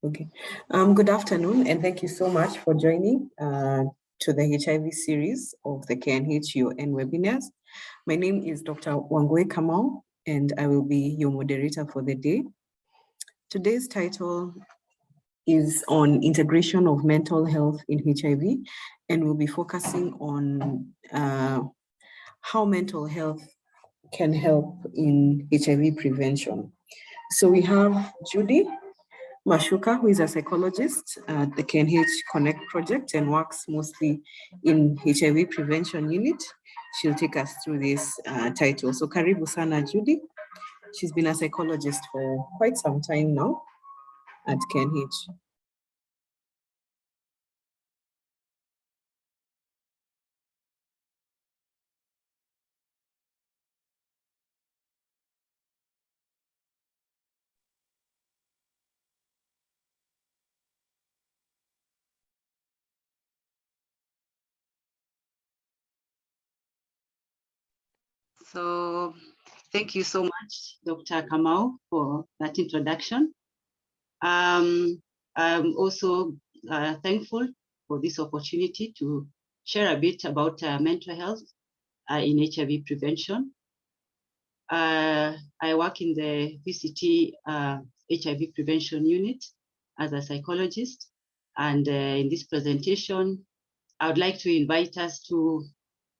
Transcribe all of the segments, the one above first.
Okay. Good afternoon, and thank you so much for joining to the HIV series of the KNH UN webinars. My name is Dr. Wangwe Kamau, and I will be your moderator for the day. Today's title is on integration of mental health in HIV, and we'll be focusing on how mental health can help in HIV prevention. So we have Judy Mashuka, who is a psychologist at the KNH Connect project and works mostly in HIV prevention unit. She'll take us through this title. So karibu sana, Judy. She's been a psychologist for quite some time now at KNH. So thank you so much, Dr. Kamau, for that introduction. I'm also thankful for this opportunity to share a bit about mental health in HIV prevention. I work in the VCT HIV prevention unit as a psychologist. And in this presentation, I would like to invite us to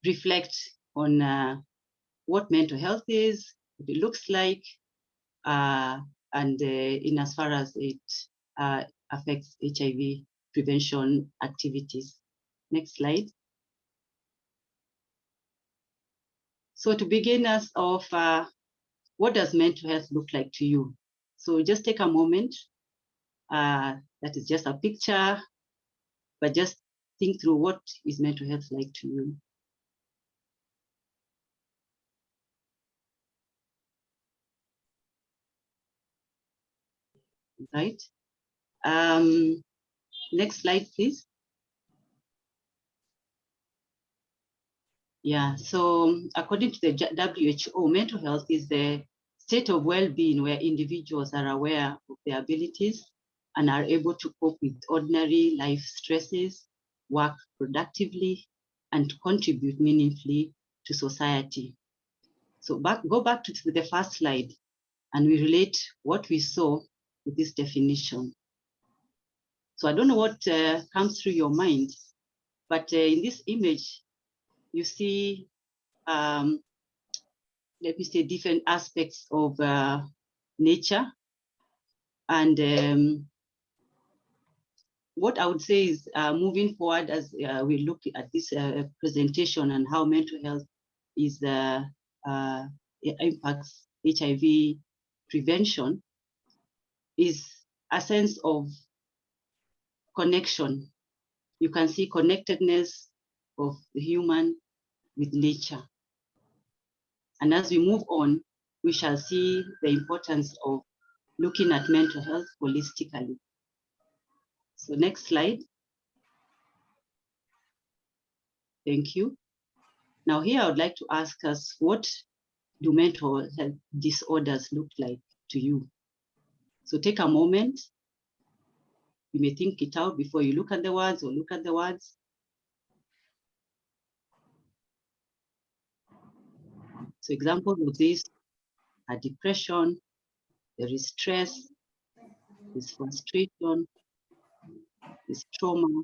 reflect on what mental health is, what it looks like, and in as far as it affects HIV prevention activities. Next slide. So to begin us off, what does mental health look like to you? So just take a moment. That is just a picture, but just think through what is mental health like to you. Right. Next slide, please. Yeah, so according to the WHO, mental health is the state of well-being where individuals are aware of their abilities and are able to cope with ordinary life stresses, work productively, and contribute meaningfully to society. So go back to the first slide, and we relate what we saw with this definition. So I don't know what comes through your mind, but in this image, you see, let me say, different aspects of nature. And what I would say is moving forward as we look at this presentation and how mental health is impacts HIV prevention is a sense of connection. You can see connectedness of the human with nature. And as we move on, we shall see the importance of looking at mental health holistically. So next slide. Thank you. Now here I would like to ask us, what do mental health disorders look like to you? So take a moment. You may think it out before you look at the words or look at the words. So examples of this are depression, there is stress, there's frustration, there's trauma.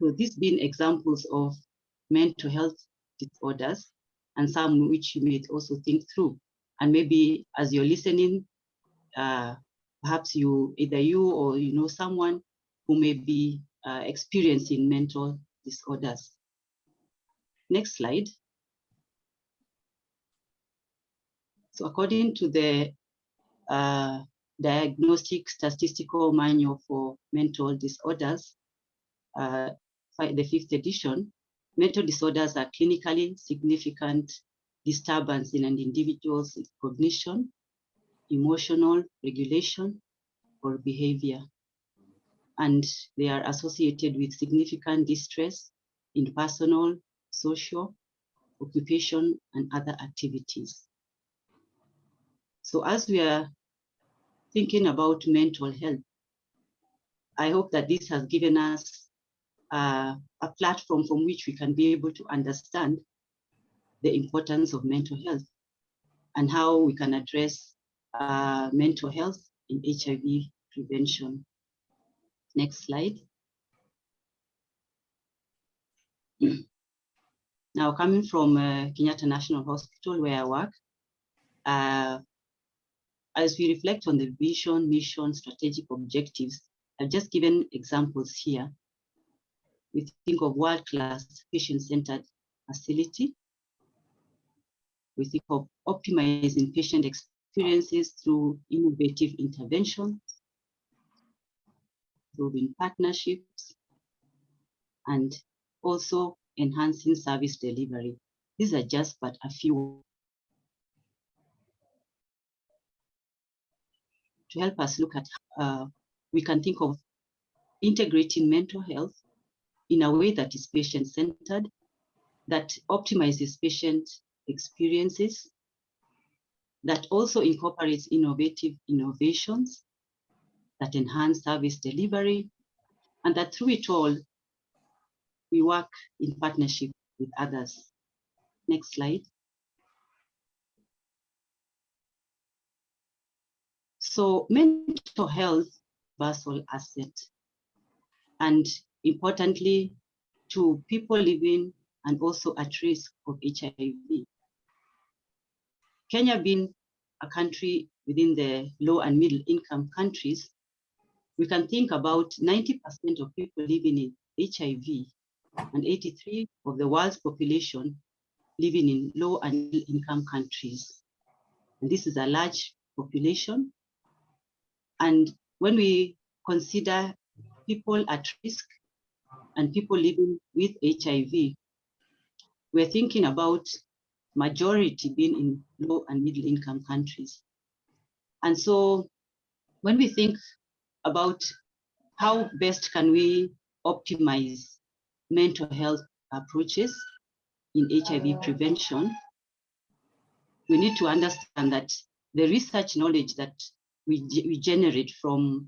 So these being examples of mental health disorders, and some which you may also think through. And maybe as you're listening, perhaps either you or you know someone who may be experiencing mental disorders. Next slide. So according to the Diagnostic Statistical Manual for Mental Disorders, the 5th edition, mental disorders are clinically significant disturbance in an individual's cognition, emotional regulation, or behavior. And they are associated with significant distress in personal, social, occupation, and other activities. So as we are thinking about mental health. I hope that this has given us a platform from which we can be able to understand the importance of mental health and how we can address mental health in HIV prevention. Next slide. Now, coming from Kenyatta National Hospital, where I work, as we reflect on the vision, mission, strategic objectives, I've just given examples here. We think of world-class patient-centered facility. We think of optimizing patient experiences through innovative interventions, improving partnerships, and also enhancing service delivery. These are just but a few to help us look at we can think of integrating mental health in a way that is patient-centered, that optimizes patient experiences, that also incorporates innovative innovations, that enhance service delivery, and that through it all, we work in partnership with others. Next slide. So mental health is a universal asset, and importantly, to people living and also at risk of HIV. Kenya being a country within the low and middle income countries, we can think about 90% of people living in HIV and 83% of the world's population living in low and middle income countries. And this is a large population. And when we consider people at risk and people living with HIV, we're thinking about majority being in low and middle income countries. And so when we think about how best can we optimize mental health approaches in HIV prevention, we need to understand that the research knowledge that we generate from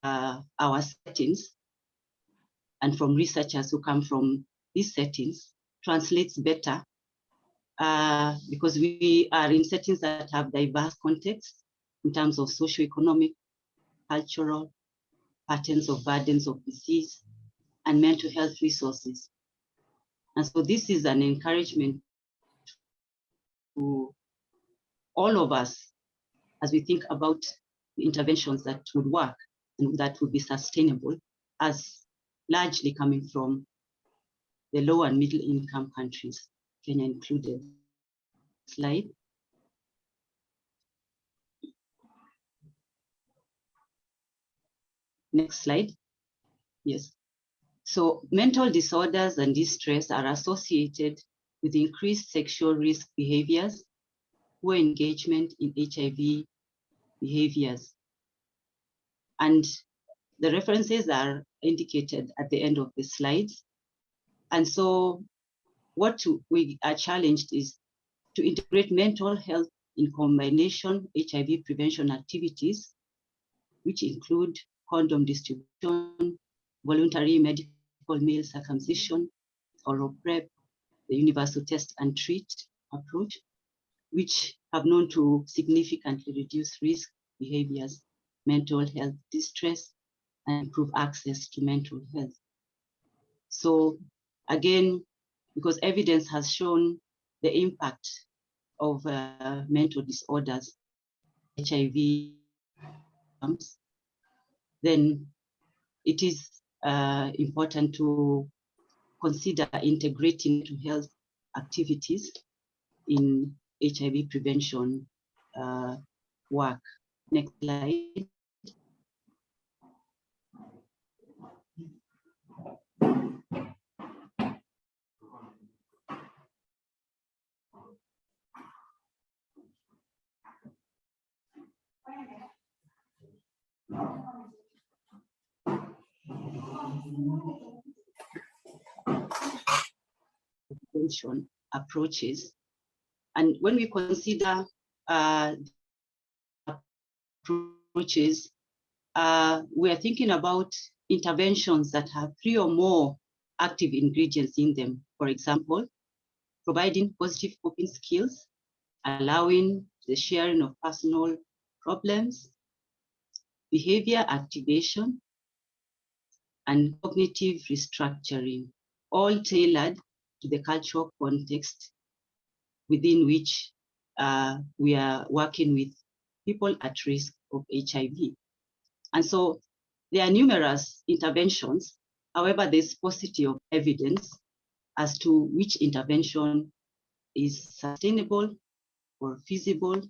our settings and from researchers who come from these settings translates better because we are in settings that have diverse contexts in terms of socioeconomic, cultural, patterns of burdens of disease, and mental health resources. And so this is an encouragement to all of us as we think about the interventions that would work and that would be sustainable, as largely coming from the low and middle income countries, Kenya included. Slide. Next slide. Yes. So mental disorders and distress are associated with increased sexual risk behaviors, poor engagement in HIV behaviors. And the references are indicated at the end of the slides. And so what we are challenged is to integrate mental health in combination HIV prevention activities, which include condom distribution, voluntary medical male circumcision, oral PrEP, the universal test and treat approach, which have known to significantly reduce risk behaviors, mental health distress, and improve access to mental health. So again, because evidence has shown the impact of mental disorders, HIV, then it is important to consider integrating mental health activities in HIV prevention work. Next slide. Prevention approaches, and when we consider approaches, we are thinking about interventions that have 3 or more active ingredients in them. For example, providing positive coping skills, allowing the sharing of personal problems, behavior activation, and cognitive restructuring, all tailored to the cultural context within which we are working with people at risk of HIV. And so there are numerous interventions. However, there's paucity of evidence as to which intervention is sustainable or feasible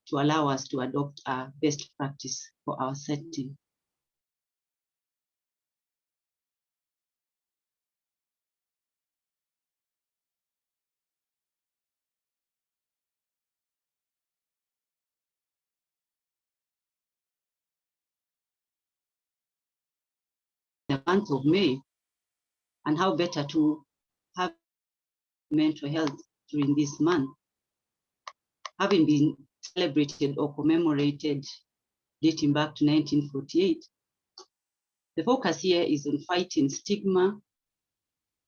to allow us to adopt a best practice for our setting. The month of May, and how better to have mental health during this month, having been celebrated or commemorated dating back to 1948. The focus here is on fighting stigma,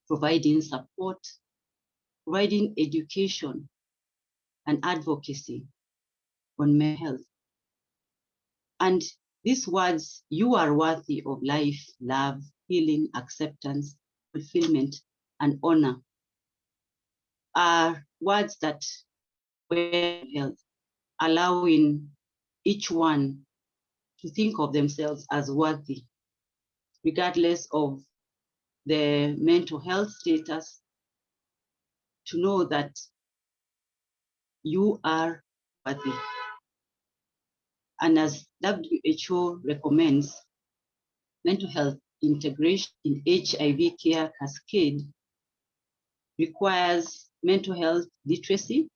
providing support, providing education and advocacy on mental health. And these words, you are worthy of life, love, healing, acceptance, fulfillment, and honor, are words that health, allowing each one to think of themselves as worthy, regardless of their mental health status, to know that you are worthy. And as WHO recommends, mental health integration in HIV care cascade requires mental health literacy,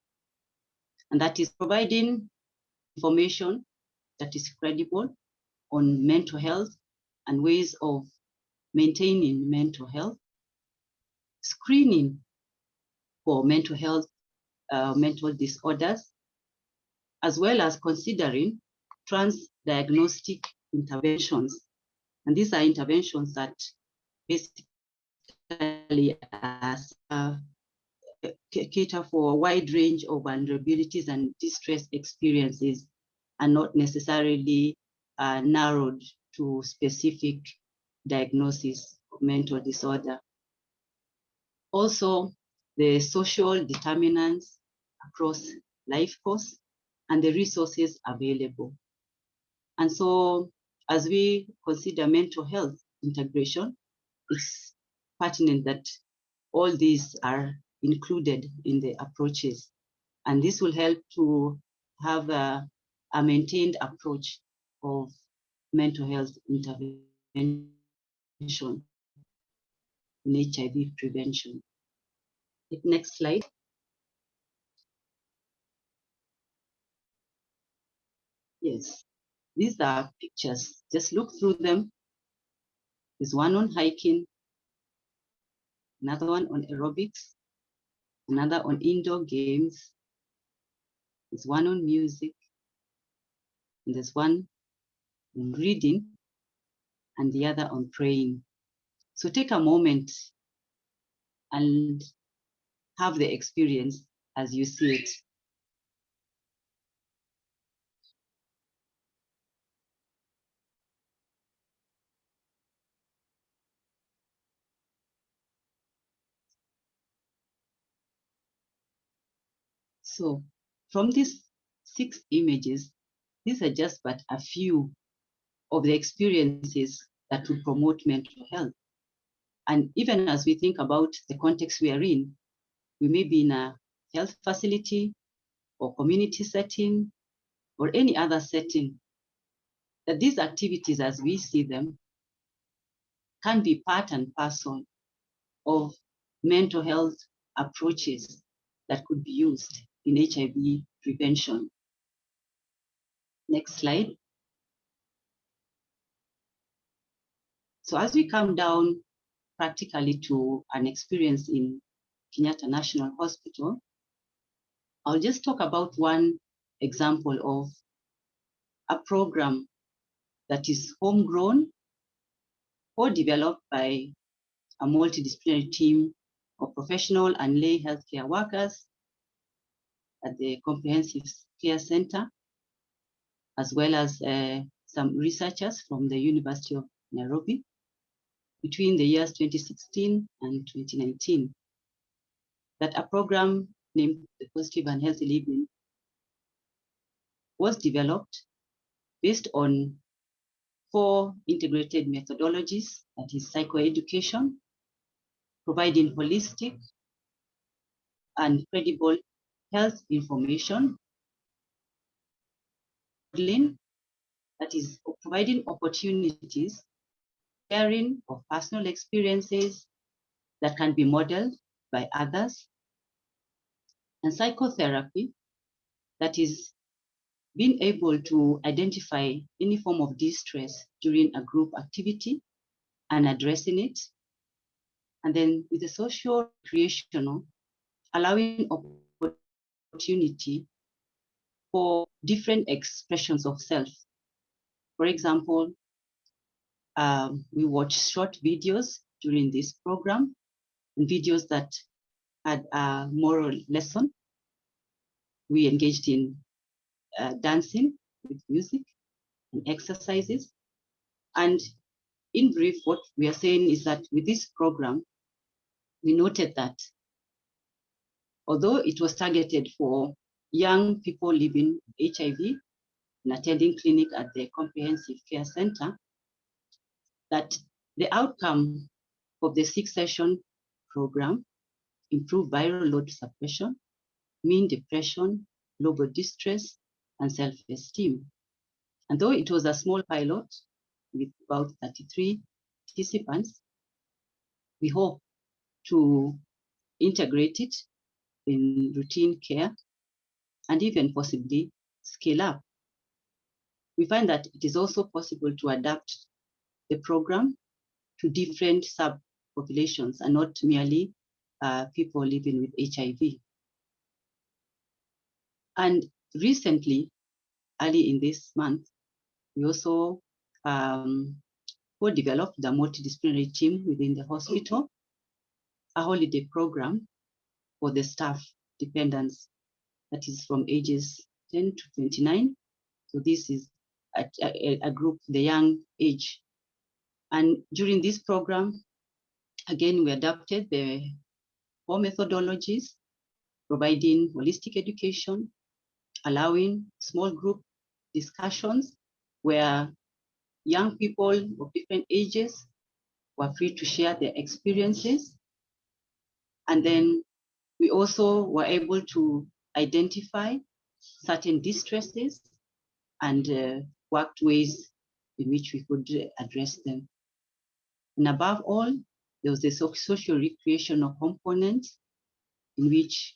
and that is providing information that is credible on mental health and ways of maintaining mental health, screening for mental health, mental disorders, as well as considering trans-diagnostic interventions. And these are interventions that basically cater for a wide range of vulnerabilities and distress experiences, and not necessarily narrowed to specific diagnosis of mental disorder. Also, the social determinants across life course and the resources available. And so as we consider mental health integration, it's pertinent that all these are included in the approaches. And this will help to have a maintained approach of mental health intervention in HIV prevention. Next slide. Yes, these are pictures. Just look through them. There's one on hiking, another one on aerobics, another on indoor games. There's one on music, and there's one on reading, and the other on praying. So take a moment and have the experience as you see it. So from these 6 images, these are just but a few of the experiences that will promote mental health. And even as we think about the context we are in, we may be in a health facility or community setting or any other setting, that these activities as we see them can be part and parcel of mental health approaches that could be used in HIV prevention. Next slide. So as we come down practically to an experience in Kenyatta National Hospital, I'll just talk about one example of a program that is homegrown or developed by a multidisciplinary team of professional and lay healthcare workers at the Comprehensive Care Center, as well as some researchers from the University of Nairobi between the years 2016 and 2019. That a program named the Positive and Healthy Living was developed based on 4 integrated methodologies, that is psychoeducation, providing holistic and credible health information, that is providing opportunities, sharing of personal experiences that can be modeled by others, and psychotherapy, that is being able to identify any form of distress during a group activity and addressing it. And then with the social recreational, allowing opportunity for different expressions of self. For example, we watched short videos during this program, and videos that had a moral lesson. We engaged in dancing with music and exercises. And in brief, what we are saying is that with this program, we noted that although it was targeted for young people living with HIV and attending clinic at the Comprehensive Care Center, that the outcome of the 6-session program improved viral load suppression, mean depression, global distress, and self-esteem. And though it was a small pilot with about 33 participants, we hope to integrate it in routine care and even possibly scale up. We find that it is also possible to adapt the program to different subpopulations and not merely people living with HIV. And recently, early in this month, we also co-developed the multidisciplinary team within the hospital, a holiday program for the staff dependents, that is from ages 10 to 29. So this is a group, the young age. And during this program, again, we adapted the 4 methodologies, providing holistic education, allowing small group discussions where young people of different ages were free to share their experiences. And then we also were able to identify certain distresses and worked ways in which we could address them. And above all, there was a social recreational component in which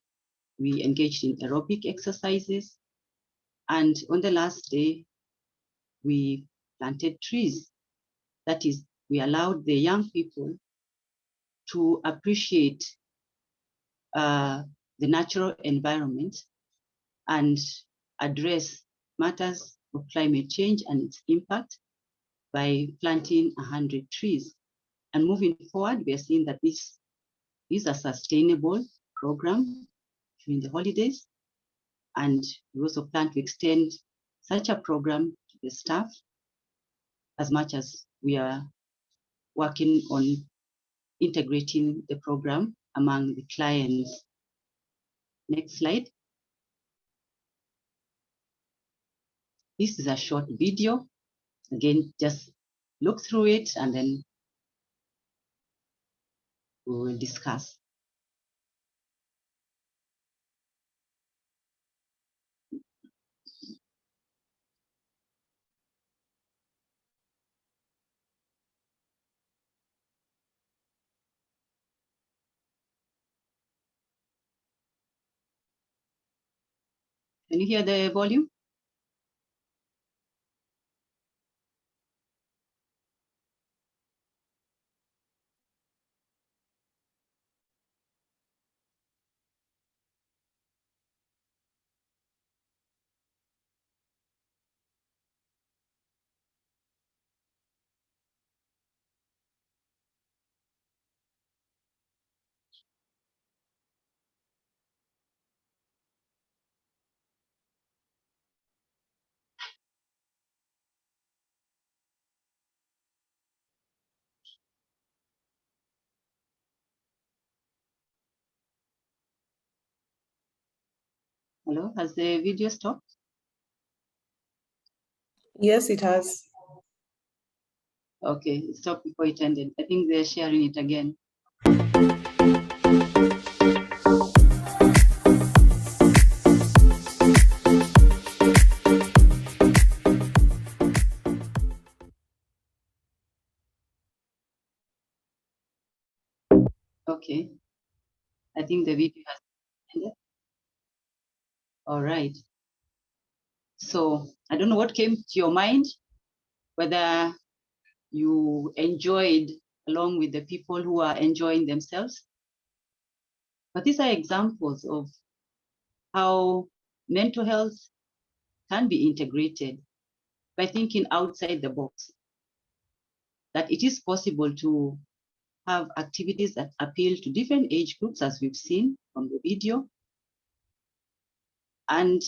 we engaged in aerobic exercises. And on the last day, we planted trees. That is, we allowed the young people to appreciate the natural environment and address matters of climate change and its impact by planting 100 trees. And moving forward, we are seeing that this is a sustainable program during the holidays. And we also plan to extend such a program to the staff as much as we are working on integrating the program among the clients. Next slide. This is a short video. Again, just look through it and then we will discuss. Can you hear the volume? Hello, has the video stopped? Yes, it has. Okay, it stopped before it ended. I think they're sharing it again. Okay, I think the video has ended. All right. So I don't know what came to your mind, whether you enjoyed along with the people who are enjoying themselves. But these are examples of how mental health can be integrated by thinking outside the box. That it is possible to have activities that appeal to different age groups, as we've seen from the video, and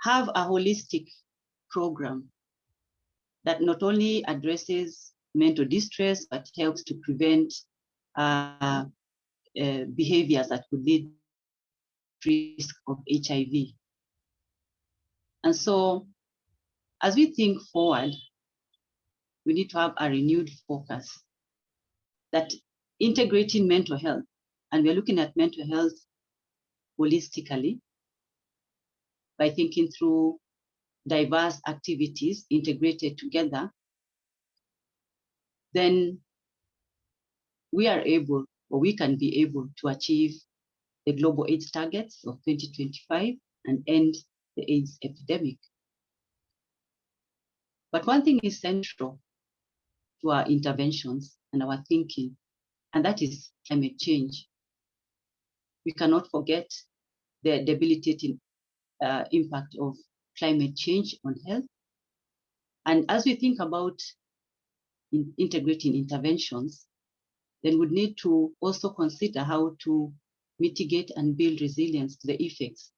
have a holistic program that not only addresses mental distress, but helps to prevent behaviors that could lead to risk of HIV. And so, as we think forward, we need to have a renewed focus that integrating mental health, and we're looking at mental health holistically by thinking through diverse activities integrated together, then we are able, or we can be able to achieve the global AIDS targets of 2025 and end the AIDS epidemic. But one thing is central to our interventions and our thinking, and that is climate change. We cannot forget the debilitating impact of climate change on health. And as we think about integrating interventions, then we need to also consider how to mitigate and build resilience to the effects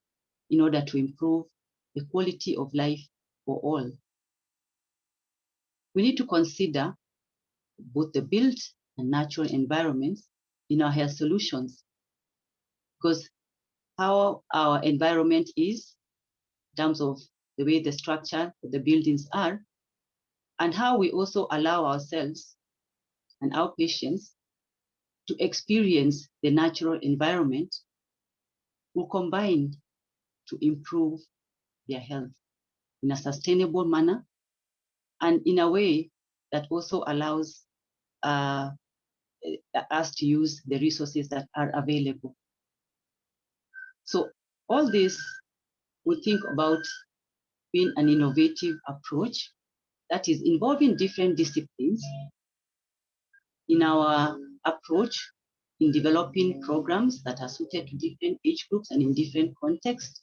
in order to improve the quality of life for all. We need to consider both the built and natural environments in our health solutions, because how our environment is in terms of the way the structure of the buildings are, and how we also allow ourselves and our patients to experience the natural environment will combine to improve their health in a sustainable manner and in a way that also allows us to use the resources that are available. So all this, we think about being an innovative approach that is involving different disciplines in our approach in developing programs that are suited to different age groups and in different contexts.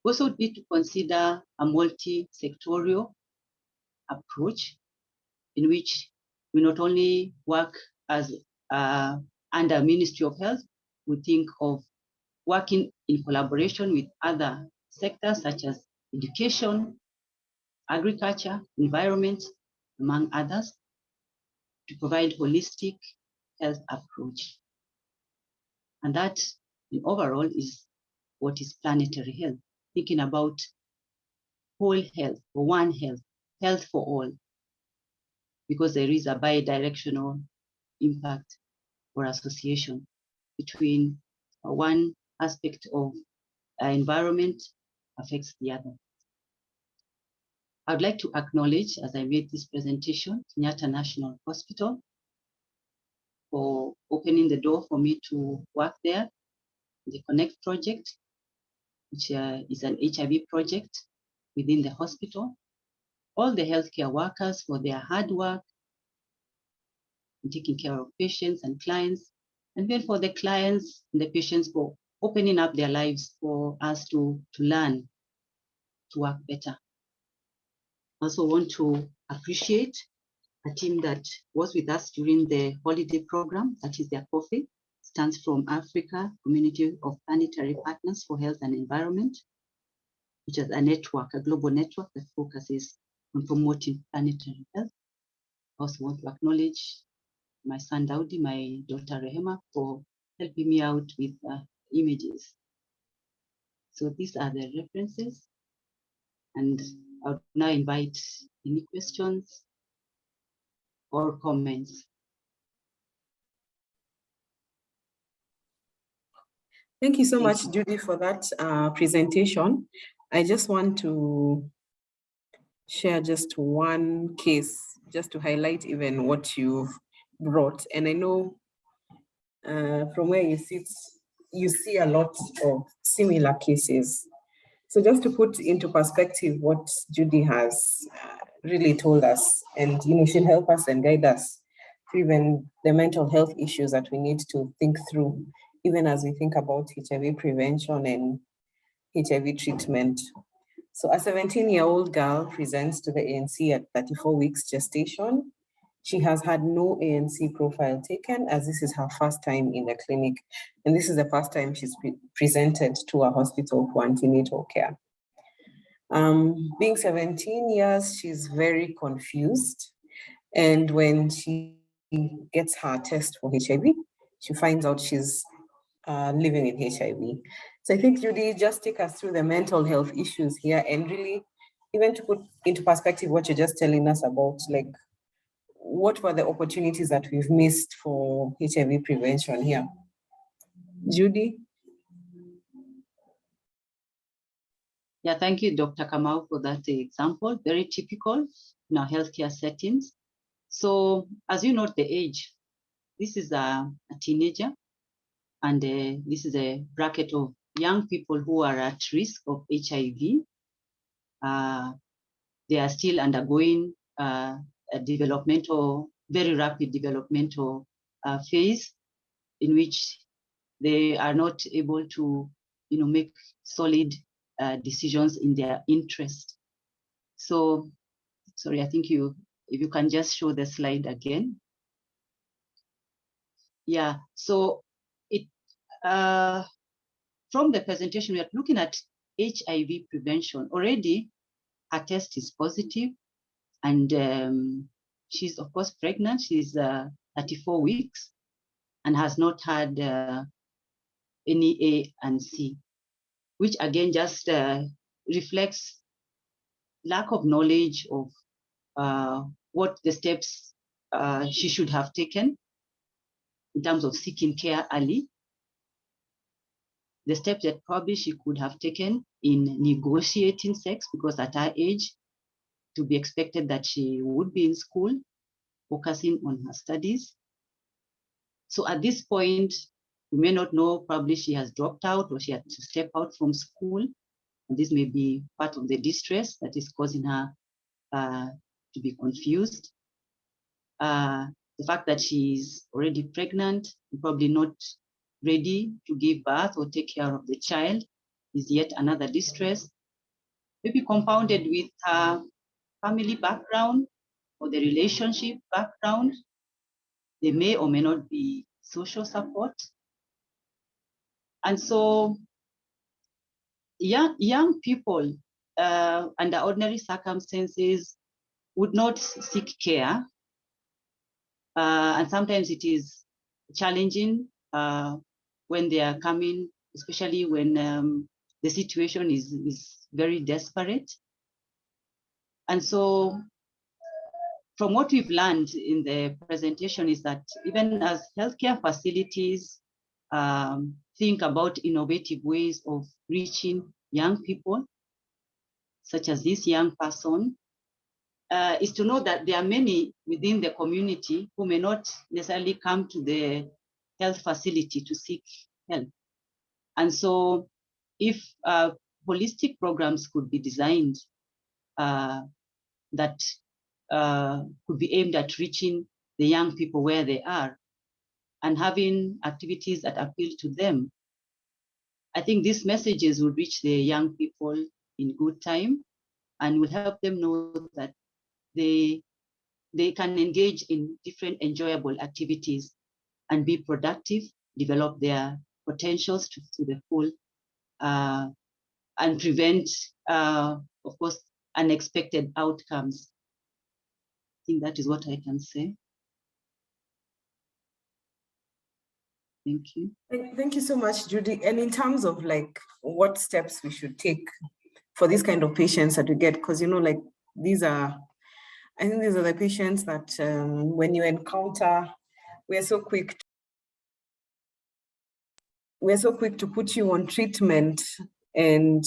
We also need to consider a multi-sectorial approach in which we not only work as under Ministry of Health, we think of working in collaboration with other sectors such as education, agriculture, environment, among others, to provide holistic health approach. And that, in overall, is what is planetary health, thinking about whole health, or one health, health for all, because there is a bi-directional impact or association between one aspect of environment affects the other. I would like to acknowledge, as I made this presentation, Kenyatta National Hospital for opening the door for me to work there, the Connect project, which is an HIV project within the hospital, all the healthcare workers for their hard work in taking care of patients and clients, and then for the clients and the patients for opening up their lives for us to learn to work better. I also want to appreciate a team that was with us during the holiday program, that is their coffee, stands from Africa Community of Planetary Partners for Health and Environment, which is a network, a global network that focuses on promoting planetary health. I also want to acknowledge my son Daudi, my daughter Rehema, for helping me out with images. So these are the references. And I would now invite any questions or comments. Thank you so much, Judy, for that presentation. I just want to share just one case, just to highlight even what you've brought. And I know from where you sit, you see a lot of similar cases. So just to put into perspective what Judy has really told us, and she'll help us and guide us through even the mental health issues that we need to think through, even as we think about HIV prevention and HIV treatment. So a 17-year-old girl presents to the ANC at 34 weeks gestation. She has had no ANC profile taken, as this is her first time in the clinic. And this is the first time she's presented to a hospital for antenatal care. Being 17 years, she's very confused. And when she gets her test for HIV, she finds out she's living with HIV. So I think, Judy, just take us through the mental health issues here, and really even to put into perspective what you're just telling us about, like, what were the opportunities that we've missed for HIV prevention here? Judy? Yeah, thank you, Dr. Kamau, for that example. Very typical in our healthcare settings. So as you note the age, this is a teenager, and this is a bracket of young people who are at risk of HIV. They are still undergoing a very rapid developmental phase in which they are not able to, make solid decisions in their interest. So, sorry, I think if you can just show the slide again. Yeah, so from the presentation, we are looking at HIV prevention. Already, her test is positive, and she's, of course, pregnant. She's 34 weeks and has not had any A and C, which again just reflects lack of knowledge of what the steps she should have taken in terms of seeking care early, the steps that probably she could have taken in negotiating sex, because at her age, to be expected that she would be in school, focusing on her studies. So at this point, we may not know, probably she has dropped out or she had to step out from school. And this may be part of the distress that is causing her to be confused. The fact that she's already pregnant, probably not ready to give birth or take care of the child, is yet another distress, maybe compounded with her family background or the relationship background. There may or may not be social support. And so young people under ordinary circumstances would not seek care. And sometimes it is challenging when they are coming, especially when the situation is very desperate. And so from what we've learned in the presentation is that even as healthcare facilities think about innovative ways of reaching young people, such as this young person, is to know that there are many within the community who may not necessarily come to the health facility to seek help. And so if holistic programs could be designed that could be aimed at reaching the young people where they are and having activities that appeal to them, I think these messages will reach the young people in good time and will help them know that they can engage in different enjoyable activities and be productive, develop their potentials to the full, and prevent, of course, unexpected outcomes. I think that is what I can say. Thank you. Thank you so much, Judy. And in terms of like what steps we should take for these kind of patients that we get, because like I think these are the patients that when you encounter, we're so quick to put you on treatment and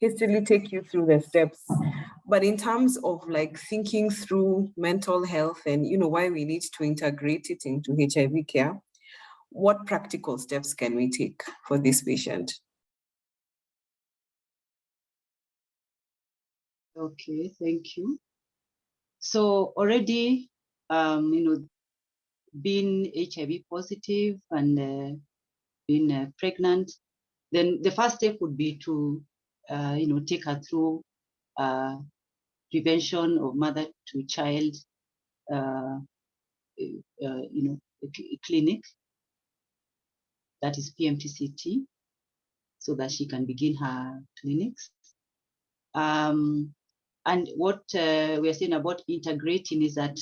hastily take you through the steps. But in terms of like thinking through mental health and why we need to integrate it into HIV care, what practical steps can we take for this patient? Okay, thank you. So already, being HIV positive and being pregnant, then the first step would be to, take her through prevention of mother to child, clinic, that is PMTCT, so that she can begin her clinics. And what we are saying about integrating is that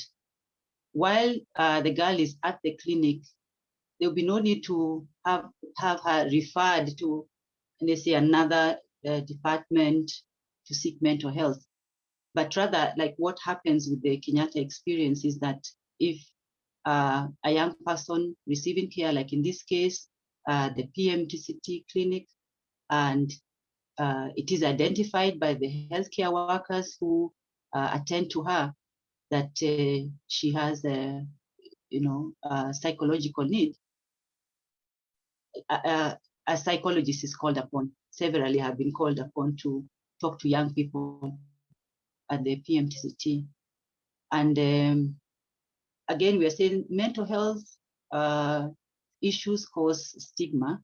while the girl is at the clinic, there will be no need to have her referred to, let's say, another department to seek mental health. But rather, like what happens with the Kenyatta experience is that if a young person receiving care, like in this case, the PMTCT clinic, and it is identified by the healthcare workers who attend to her that she has a psychological need, a psychologist is called upon. Severally have been called upon to talk to young people at the PMTCT. And again, we are saying mental health issues cause stigma.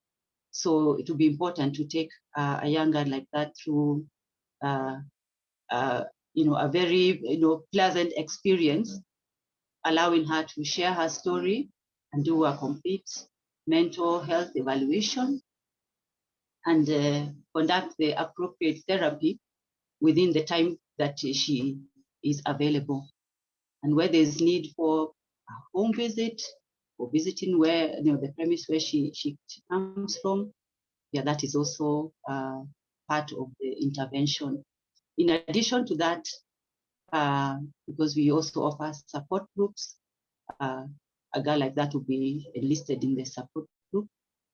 So it will be important to take a young girl like that through a very pleasant experience, allowing her to share her story and do a complete mental health evaluation and conduct the appropriate therapy within the time that she is available. And where there's need for a home visit or visiting where the premise where she comes from, yeah, that is also part of the intervention. In addition to that, because we also offer support groups, a girl like that will be enlisted in the support group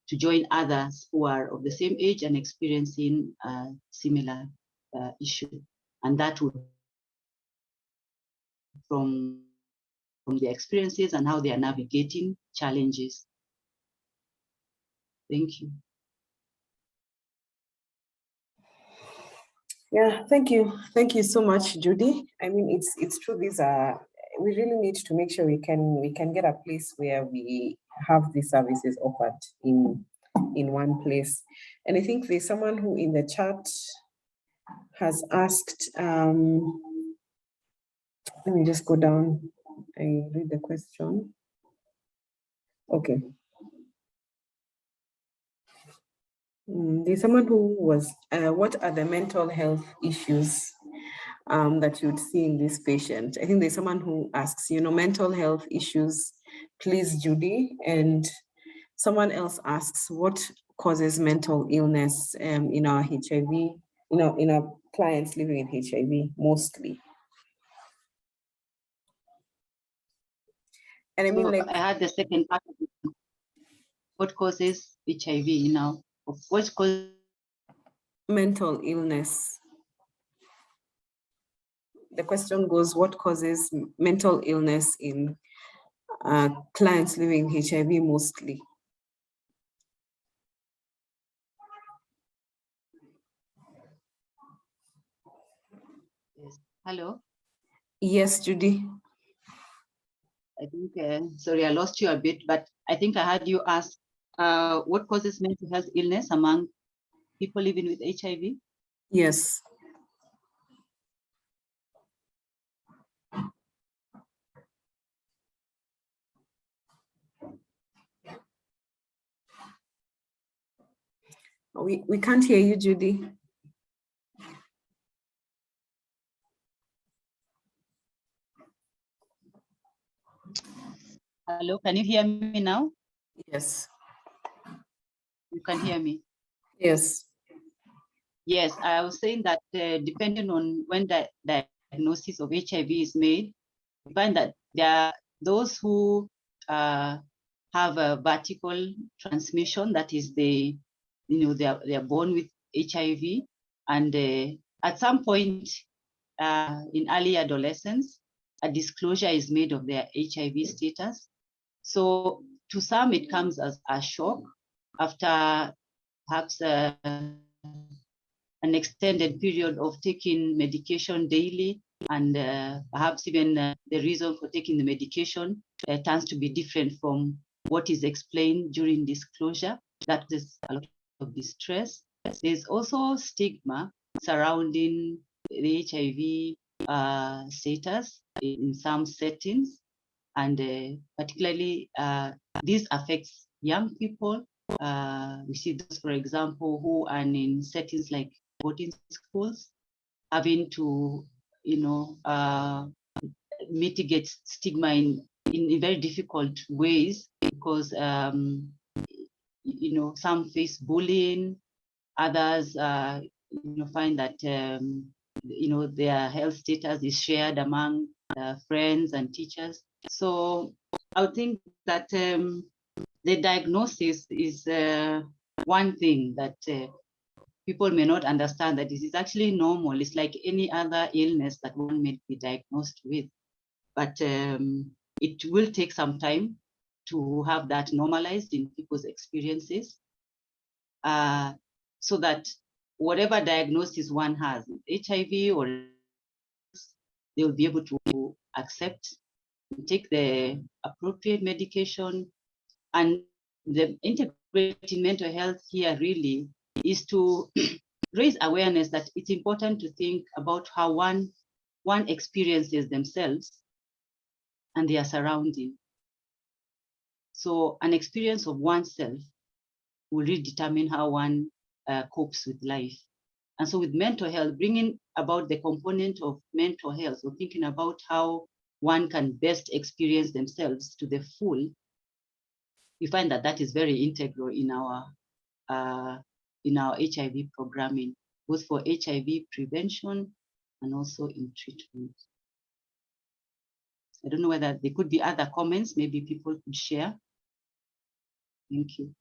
to join others who are of the same age and experiencing a similar issue. And that would from their experiences and how they are navigating challenges. Thank you. Yeah, thank you. Thank you so much, Judy. I mean, it's true. We really need to make sure we can get a place where we have these services offered in one place. And I think there's someone who in the chat has asked, let me just go down. I read the question. Okay. There's someone who was, what are the mental health issues that you'd see in this patient? I think there's someone who asks, mental health issues, please, Judy. And someone else asks, what causes mental illness in our HIV, in our clients living with HIV mostly? And I mean, I had the second part of it. What causes HIV now? What causes mental illness? The question goes, what causes mental illness in clients living with HIV mostly? Yes. Hello? Yes, Judy. I think, sorry, I lost you a bit, but I think I heard you ask what causes mental health illness among people living with HIV? Yes. We can't hear you, Judy. Hello, can you hear me now? Yes. You can hear me? Yes. Yes, I was saying that depending on when the diagnosis of HIV is made, we find that there are those who have a vertical transmission, that is they are born with HIV, and at some point in early adolescence, a disclosure is made of their HIV status. So to some, it comes as a shock after perhaps an extended period of taking medication daily, and perhaps even the reason for taking the medication tends to be different from what is explained during disclosure. That is a lot of distress. There's also stigma surrounding the HIV status in some settings, and particularly this affects young people. We see those, for example, who are in settings like boarding schools, having to, mitigate stigma in very difficult ways, because, some face bullying, others, find that, their health status is shared among friends and teachers. So I would think that the diagnosis is one thing that people may not understand, that this is actually normal. It's like any other illness that one may be diagnosed with. But it will take some time to have that normalized in people's experiences, so that whatever diagnosis one has, HIV or they will be able to accept and take the appropriate medication. And the integrating mental health here really is to raise awareness that it's important to think about how one experiences themselves and their surrounding. So an experience of oneself will really determine how one copes with life. And so with mental health, bringing about the component of mental health, so thinking about how one can best experience themselves to the full, you find that that is very integral in our HIV programming, both for HIV prevention and also in treatment. I don't know whether there could be other comments, maybe people could share. Thank you.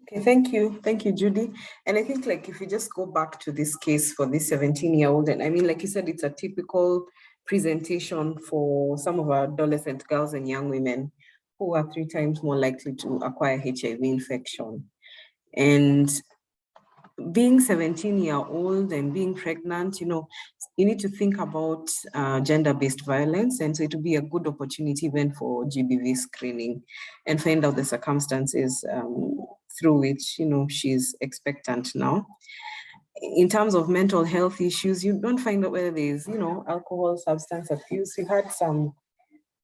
Okay, thank you. Thank you, Judy. And I think like if we just go back to this case for this 17-year-old, and I mean, like you said, it's a typical presentation for some of our adolescent girls and young women who are 3 times more likely to acquire HIV infection. And being 17-year-old and being pregnant, you need to think about gender-based violence. And so it would be a good opportunity even for GBV screening and find out the circumstances through which, she's expectant now. In terms of mental health issues, you don't find out whether there's, alcohol, substance abuse. We had some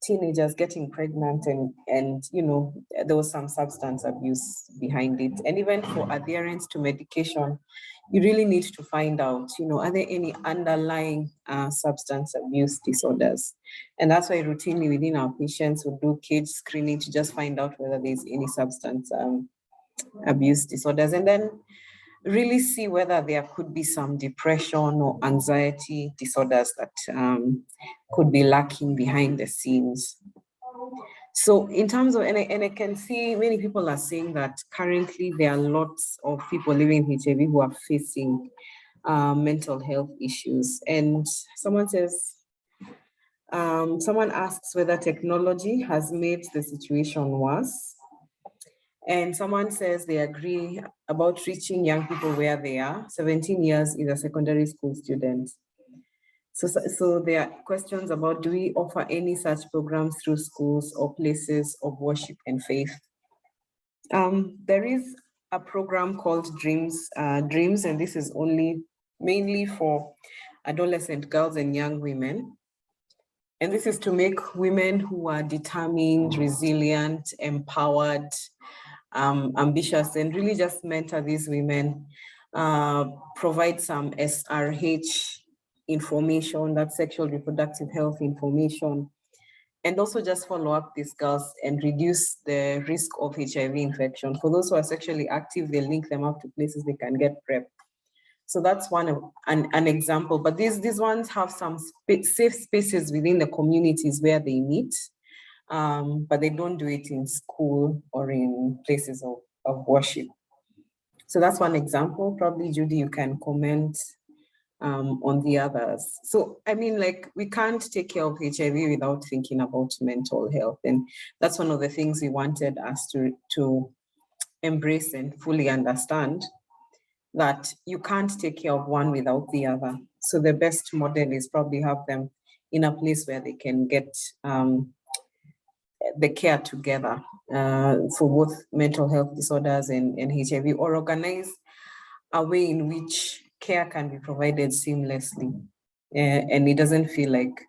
teenagers getting pregnant and there was some substance abuse behind it. And even for adherence to medication, you really need to find out, are there any underlying substance abuse disorders? And that's why routinely within our patients we do cage screening to just find out whether there's any substance abuse disorders, and then really see whether there could be some depression or anxiety disorders that could be lacking behind the scenes. So in terms of, and I can see many people are saying that currently there are lots of people living with HIV who are facing mental health issues. And someone says, someone asks whether technology has made the situation worse. And someone says they agree about reaching young people where they are. 17 years is a secondary school student. So there are questions about, do we offer any such programs through schools or places of worship and faith? There is a program called Dreams, and this is mainly for adolescent girls and young women. And this is to make women who are determined, resilient, empowered, ambitious, and really just mentor these women, provide some SRH information, that sexual reproductive health information, And also just follow up these girls and reduce the risk of HIV infection. For those who are sexually active, they link them up to places they can get PrEP. So that's an example, but these ones have some safe spaces within the communities where they meet, but they don't do it in school or in places of worship. So that's one example. Probably, Judy, you can comment on the others. So, I mean, like, we can't take care of HIV without thinking about mental health. And that's one of the things we wanted us to embrace and fully understand, that you can't take care of one without the other. So the best model is probably have them in a place where they can get the care together for both mental health disorders and HIV, or organize a way in which care can be provided seamlessly. And it doesn't feel like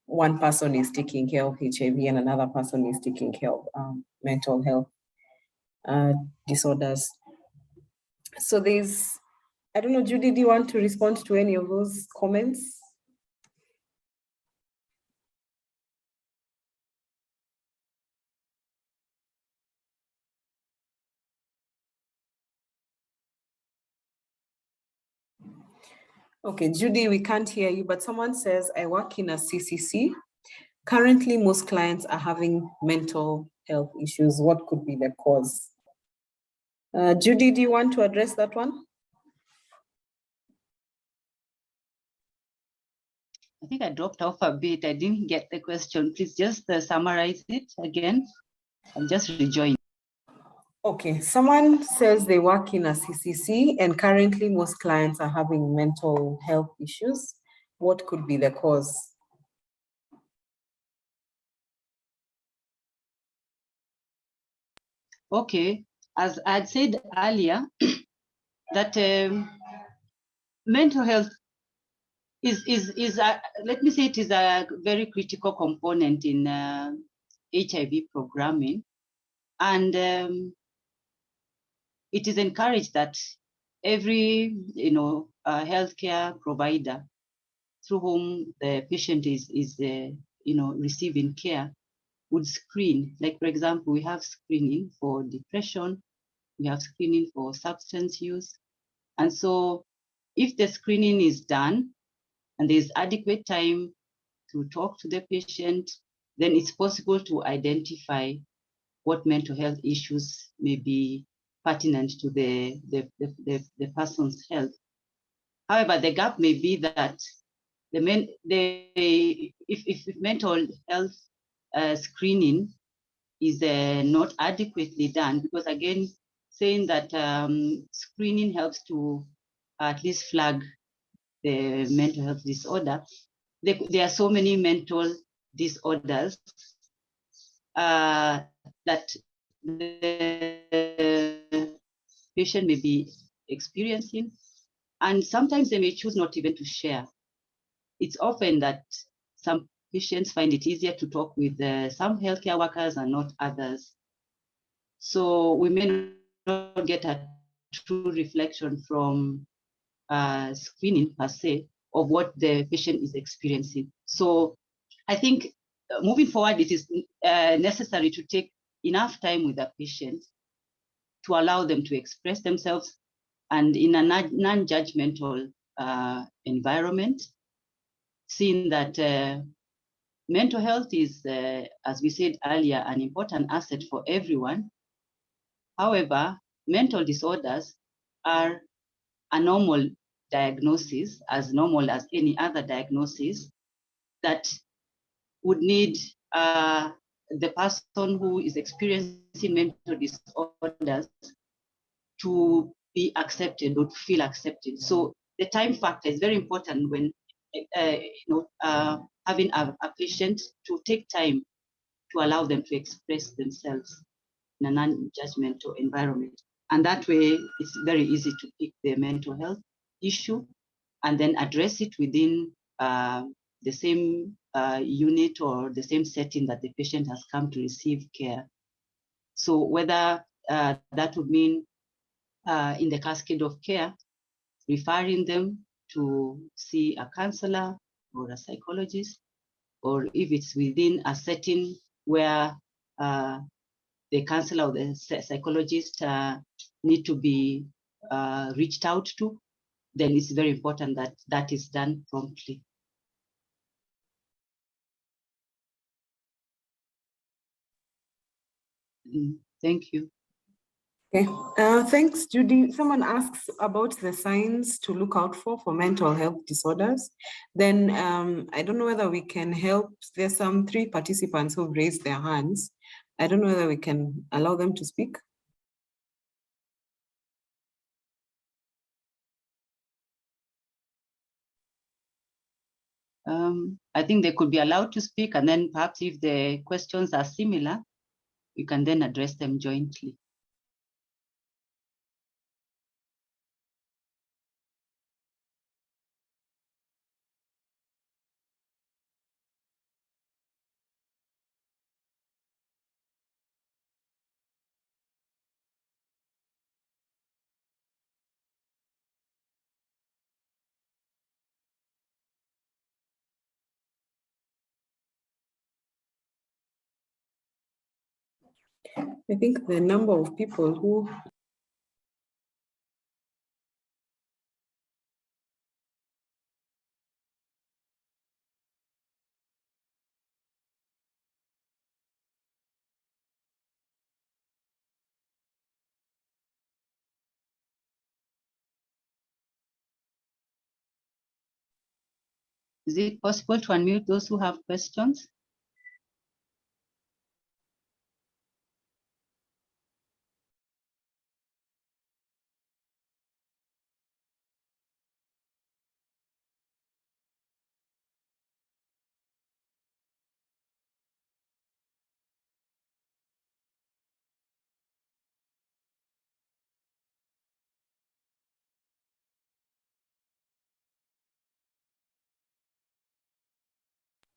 one person is taking care of HIV and another person is taking care of mental health disorders. So I don't know, Judy, do you want to respond to any of those comments? Okay, Judy, we can't hear you, but someone says, I work in a CCC. Currently, most clients are having mental health issues. What could be the cause? Judy, do you want to address that one? I think I dropped off a bit. I didn't get the question. Please just summarize it again. I'm just rejoining. Okay, someone says they work in a CCC and currently most clients are having mental health issues. What could be the cause? Okay, as I'd said earlier, that mental health is let me say it is a very critical component in HIV programming, and it is encouraged that every healthcare provider through whom the patient is receiving care would screen. Like, for example, we have screening for depression, we have screening for substance use, and so if the screening is done and there's adequate time to talk to the patient, then it's possible to identify what mental health issues may be pertinent to the person's health. However, the gap may be that if mental health screening is not adequately done, because again, saying that screening helps to at least flag the mental health disorder. There are so many mental disorders that the patient may be experiencing, and sometimes they may choose not even to share. It's often that some patients find it easier to talk with some healthcare workers and not others. So we may not get a true reflection from screening per se of what the patient is experiencing. So I think moving forward, it is necessary to take enough time with the patient to allow them to express themselves, and in a non-judgmental environment, seeing that mental health is, as we said earlier, an important asset for everyone. However, mental disorders are a normal diagnosis, as normal as any other diagnosis, that would need the person who is experiencing mental disorders to be accepted or to feel accepted. So the time factor is very important when having a patient to take time to allow them to express themselves in a non-judgmental environment. And that way, it's very easy to pick the mental health issue and then address it within the same unit or the same setting that the patient has come to receive care. So whether that would mean in the cascade of care, referring them to see a counselor or a psychologist, or if it's within a setting where the counselor or the psychologist need to be reached out to, then it's very important that that is done promptly. Thank you. Okay, thanks, Judy. Someone asks about the signs to look out for mental health disorders. Then I don't know whether we can help. There's some 3 participants who've raised their hands. I don't know whether we can allow them to speak. I think they could be allowed to speak, and then perhaps if the questions are similar, you can then address them jointly. I think the number of people who Is it possible to unmute those who have questions?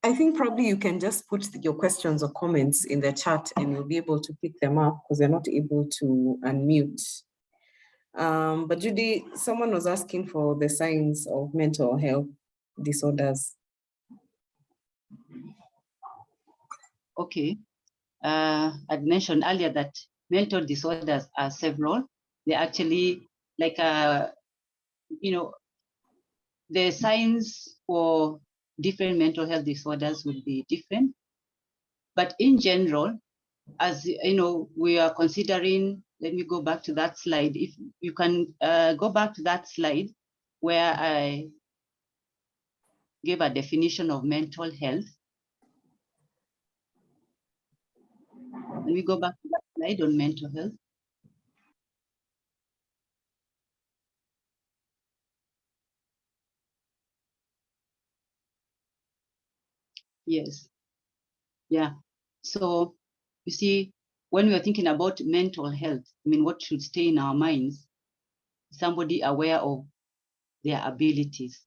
I think probably you can just put your questions or comments in the chat and you'll be able to pick them up because they're not able to unmute. But Judy, someone was asking for the signs of mental health disorders. Okay. I'd mentioned earlier that mental disorders are several. They're actually like, the signs for different mental health disorders would be different. But in general, as you know, we are considering, let me go back to that slide. If you can go back to that slide where I gave a definition of mental health. Let me go back to that slide on mental health. Yes. Yeah. So you see, when we are thinking about mental health, I mean, what should stay in our minds? Somebody aware of their abilities.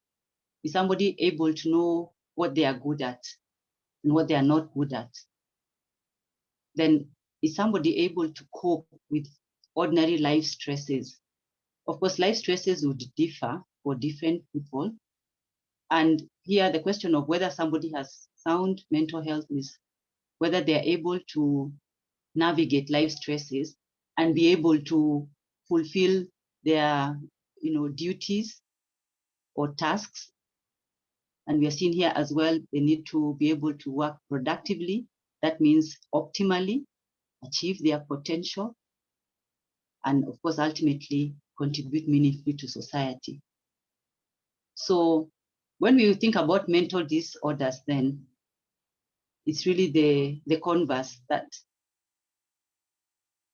Is somebody able to know what they are good at and what they are not good at? Then is somebody able to cope with ordinary life stresses? Of course, life stresses would differ for different people. And here the question of whether somebody has sound mental health is whether they are able to navigate life stresses and be able to fulfill their duties or tasks. And we are seeing here as well, they need to be able to work productively. That means optimally achieve their potential and of course, ultimately contribute meaningfully to society. So when we think about mental disorders, then it's really the converse, that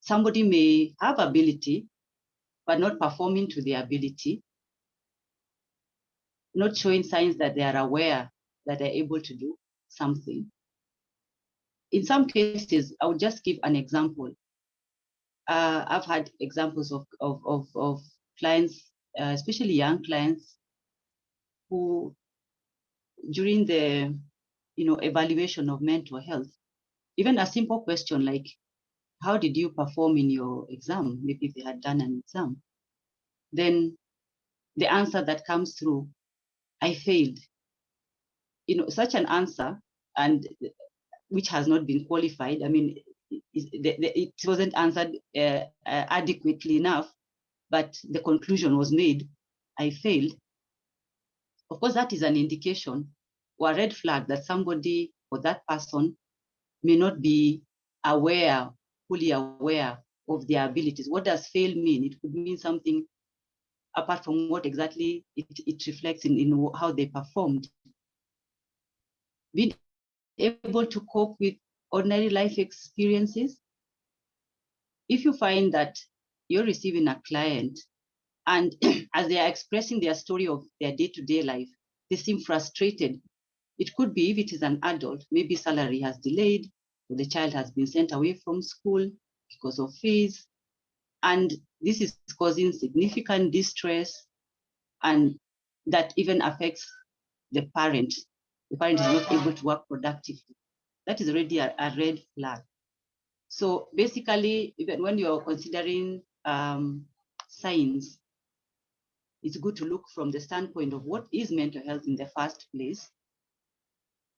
somebody may have ability, but not performing to their ability, not showing signs that they are aware that they're able to do something. In some cases, I would just give an example. I've had examples of clients, especially young clients, who during the evaluation of mental health, even a simple question like, how did you perform in your exam? Maybe if they had done an exam, then the answer that comes through, I failed. Such an answer and which has not been qualified. I mean, it wasn't answered adequately enough, but the conclusion was made, I failed. Of course, that is an indication or a red flag that somebody or that person may not be aware, fully aware of their abilities. What does fail mean? It could mean something apart from what exactly it reflects in how they performed. Being able to cope with ordinary life experiences. If you find that you're receiving a client and as they are expressing their story of their day-to-day life, they seem frustrated. It could be, if it is an adult, maybe salary has delayed, or the child has been sent away from school because of fees, and this is causing significant distress, and that even affects the parent. The parent is not able to work productively. That is already a red flag. So basically, even when you're considering signs, it's good to look from the standpoint of what is mental health in the first place,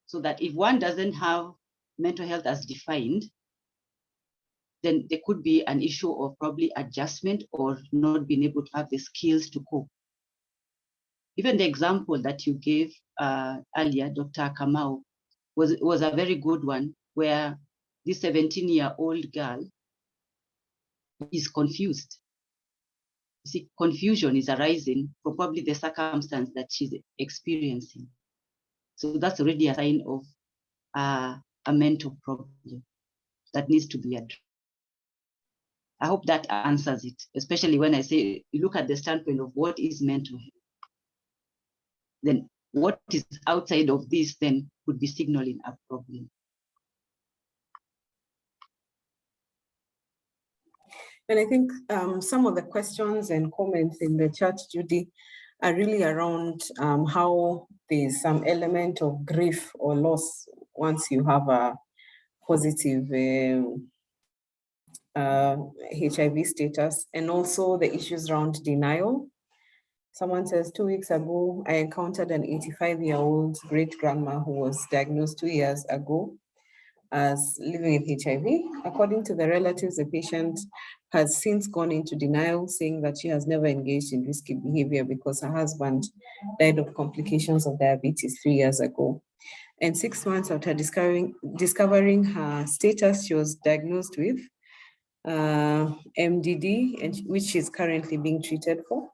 so that if one doesn't have mental health as defined, then there could be an issue of probably adjustment or not being able to have the skills to cope. Even the example that you gave earlier, Dr. Kamau, was a very good one, where this 17-year-old girl is confused. You see, confusion is arising from probably the circumstance that she's experiencing. So that's already a sign of a mental problem that needs to be addressed. I hope that answers it, especially when I say you look at the standpoint of what is mental health. Then what is outside of this then could be signaling a problem. And I think some of the questions and comments in the chat, Judy, are really around how there's some element of grief or loss once you have a positive HIV status, and also the issues around denial. Someone says, 2 weeks ago, I encountered an 85-year-old great grandma who was diagnosed 2 years ago as living with HIV. According to the relatives, the patient has since gone into denial, saying that she has never engaged in risky behavior because her husband died of complications of diabetes 3 years ago. And 6 months after discovering her status, she was diagnosed with MDD, and which she's currently being treated for.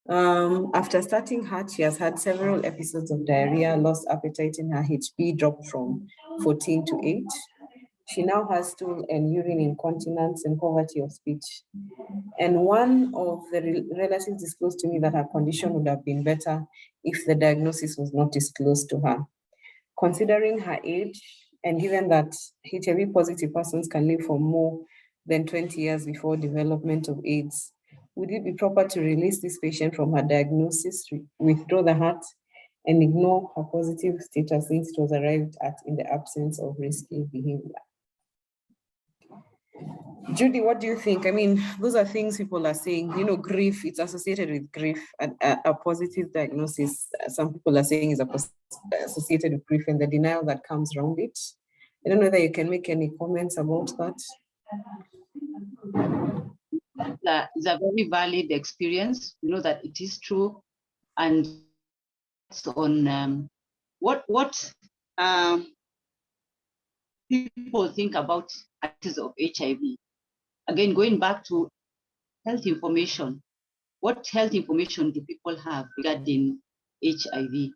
After starting HEART, she has had several episodes of diarrhea, lost appetite, and her HB dropped from 14 to 8. She now has stool and urine incontinence and poverty of speech. And one of the relatives disclosed to me that her condition would have been better if the diagnosis was not disclosed to her. Considering her age, and given that HIV positive persons can live for more than 20 years before development of AIDS, would it be proper to release this patient from her diagnosis, withdraw the HEART, and ignore her positive status since it was arrived at in the absence of risky behavior? Judy, what do you think? I mean, those are things people are saying, you know, grief, it's associated with grief. A positive diagnosis, some people are saying, is associated with grief and the denial that comes around it. I don't know whether you can make any comments about that. That is a very valid experience. You know that it is true, and on what people think about acts of HIV. Again, going back to health information, what health information do people have regarding HIV?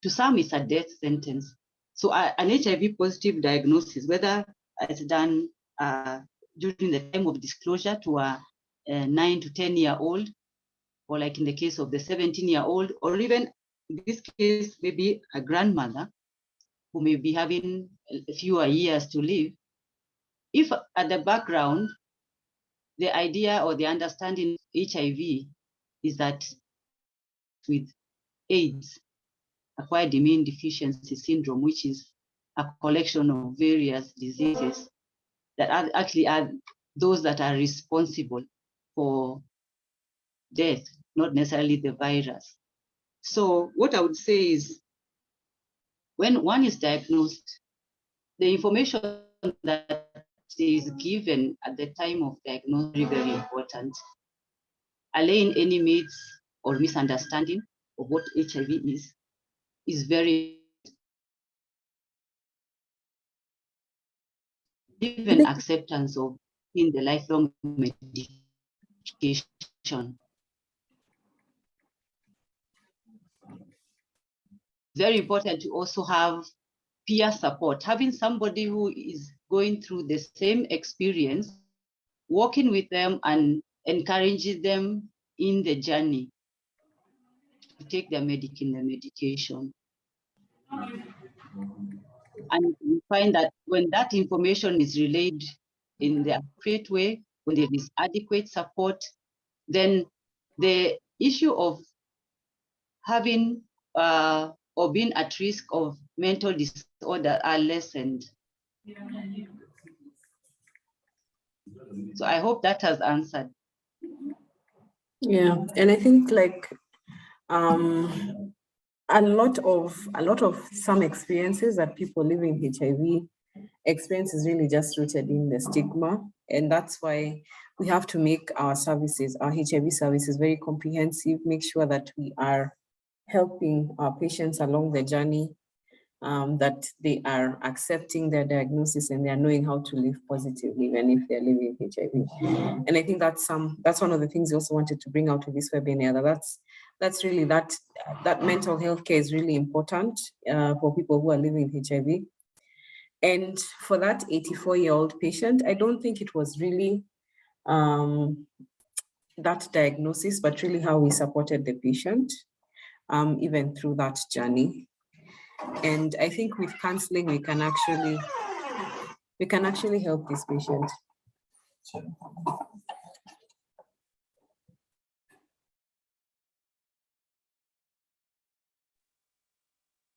To some, it's a death sentence. So an HIV positive diagnosis, whether it's done during the time of disclosure to a 9 to 10-year-old, or like in the case of the 17-year-old, or even in this case, maybe a grandmother who may be having fewer years to live. If at the background, the idea or the understanding of HIV is that with AIDS, acquired immune deficiency syndrome, which is a collection of various diseases that actually are those that are responsible for death, not necessarily the virus. So what I would say is when one is diagnosed, the information that is given at the time of diagnosis is very important, allaying any myths or misunderstanding of what HIV is very, even acceptance of in the lifelong medication. Very important to also have peer support, having somebody who is going through the same experience, working with them and encouraging them in the journey to take their medication. And we find that when that information is relayed in the appropriate way, when there is adequate support, then the issue of having or being at risk of mental disorder are lessened. So I hope that has answered. Yeah, and I think like a lot of some experiences that people living with HIV experience is really just rooted in the stigma, and that's why we have to make our services, our HIV services, very comprehensive. Make sure that we are helping our patients along the journey, that they are accepting their diagnosis and they are knowing how to live positively even if they're living with HIV. And I think that's one of the things we also wanted to bring out with this webinar. That's really that mental health care is really important for people who are living with HIV. And for that 84-year-old patient, I don't think it was really that diagnosis, but really how we supported the patient even through that journey. And I think with counseling, we can actually help this patient.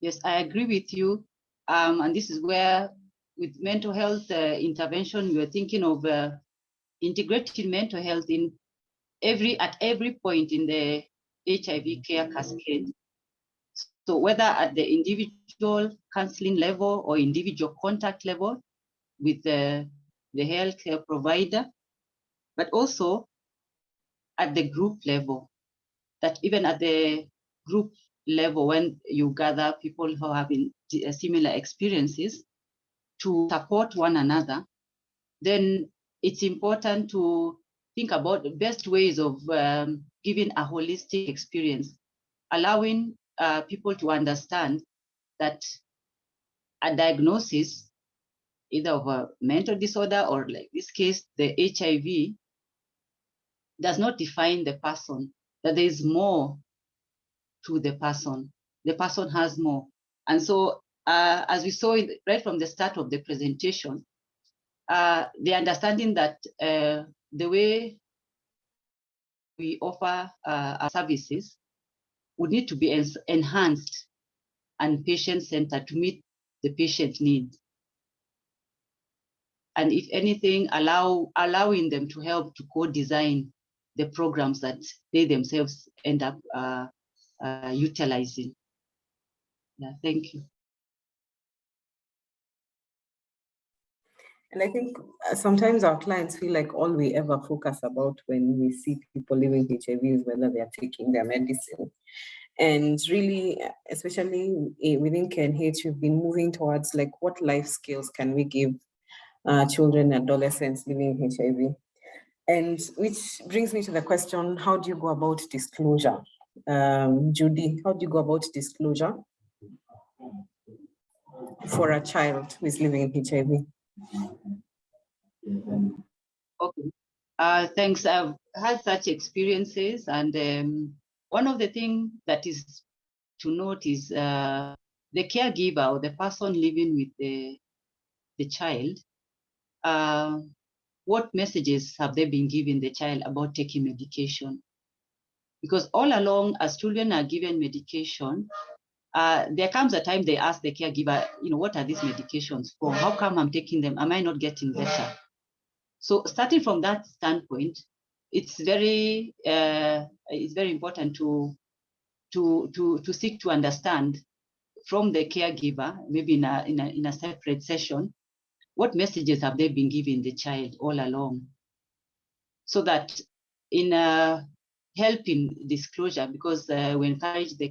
Yes, I agree with you. And this is where, with mental health intervention, we are thinking of integrating mental health at every point in the HIV care cascade. So whether at the individual counseling level or individual contact level with the healthcare provider, but also at the group level, that even at the group level, when you gather people who are having similar experiences to support one another, then it's important to think about the best ways of giving a holistic experience, allowing people to understand that a diagnosis, either of a mental disorder or, like this case, the HIV, does not define the person, that there is more to the person. The person has more. And so, as we saw right from the start of the presentation, the understanding that the way we offer our services would need to be enhanced and patient-centered to meet the patient needs. And if anything, allowing them to help to co-design the programs that they themselves end up utilizing. Yeah, thank you. And I think sometimes our clients feel like all we ever focus about when we see people living with HIV is whether they are taking their medicine. And really, especially within KNH, we've been moving towards like what life skills can we give children and adolescents living with HIV? And which brings me to the question, how do you go about disclosure? Judy, how do you go about disclosure for a child who is living in HIV? Okay, thanks. I've had such experiences, and one of the things that is to note is the caregiver or the person living with the child. What messages have they been giving the child about taking medication? Because all along, as children are given medication, there comes a time they ask the caregiver, what are these medications for? How come I'm taking them? Am I not getting better? So starting from that standpoint, it's very important to seek to understand from the caregiver, maybe in a separate session, what messages have they been giving the child all along? So that in helping disclosure, because we encourage the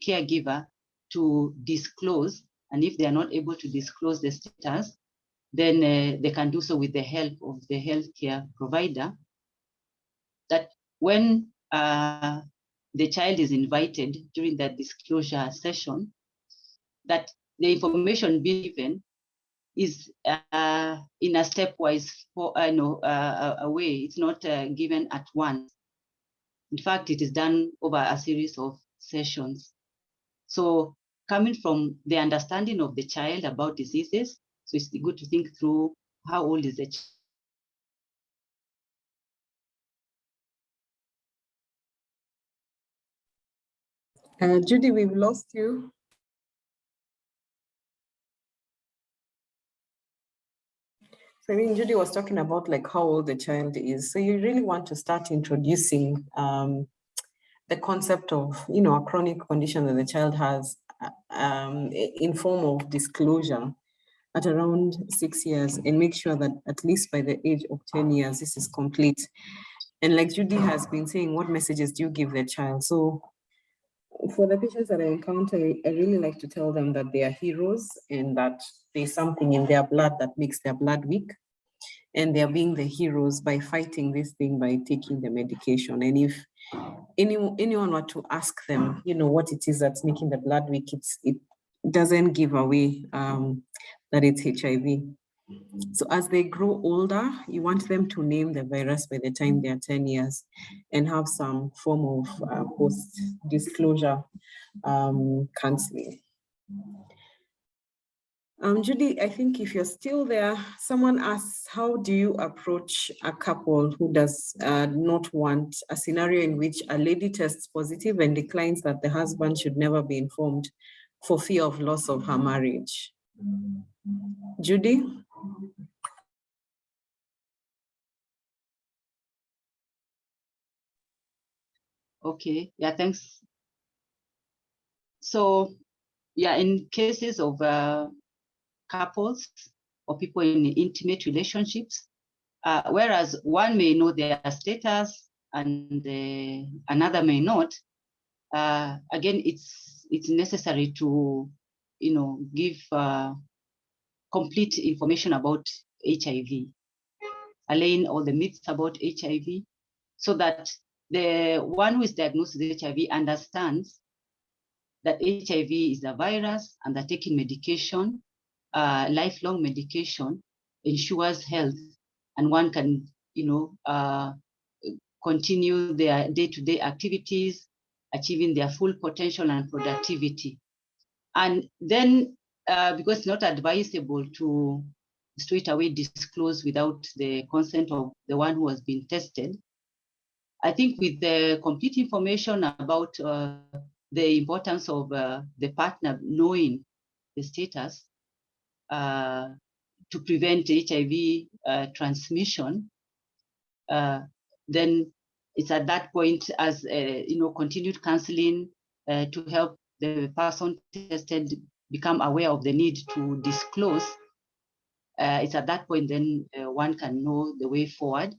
caregiver to disclose, and if they are not able to disclose the status, then they can do so with the help of the healthcare provider. That when the child is invited during that disclosure session, that the information being given is in a stepwise way. It's not given at once. In fact, it is done over a series of sessions. So coming from the understanding of the child about diseases, so it's good to think through how old is the child. Judy, we've lost you. So I mean, Judy was talking about like how old the child is. So you really want to start introducing the concept of, you know, a chronic condition that the child has in form of disclosure at around 6 years, and make sure that at least by the age of 10 years, this is complete. And like Judy has been saying, what messages do you give the child? So for the patients that I encounter, I really like to tell them that they are heroes and that there's something in their blood that makes their blood weak. And they're being the heroes by fighting this thing by taking the medication. And if anyone were to ask them, you know, what it is that's making the blood weak, it doesn't give away that it's HIV. So as they grow older, you want them to name the virus by the time they're 10 years and have some form of post-disclosure counseling. Judy, I think if you're still there, someone asks, how do you approach a couple who does not want a scenario in which a lady tests positive and declines that the husband should never be informed for fear of loss of her marriage? Judy? Okay, yeah, thanks. So yeah, in cases of couples or people in intimate relationships, whereas one may know their status and another may not, again, it's necessary to, you know, give complete information about HIV, allaying all the myths about HIV, so that the one who is diagnosed with HIV understands that HIV is a virus and that taking medication, lifelong medication, ensures health, and one can, you know, continue their day-to-day activities, achieving their full potential and productivity. And then, because it's not advisable to straight away disclose without the consent of the one who has been tested, I think with the complete information about the importance of the partner knowing the status to prevent HIV transmission, then it's at that point, as you know, continued counseling to help the person tested become aware of the need to disclose. It's at that point then one can know the way forward.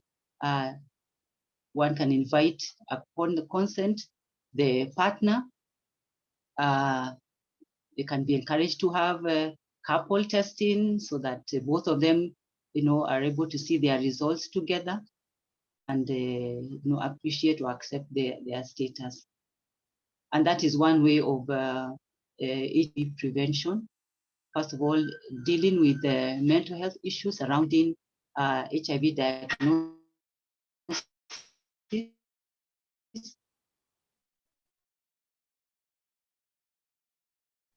One can invite, upon the consent, the partner. They can be encouraged to have couple testing so that both of them, you know, are able to see their results together and you know, appreciate or accept their status. And that is one way of HIV prevention. First of all, dealing with the mental health issues surrounding HIV diagnosis,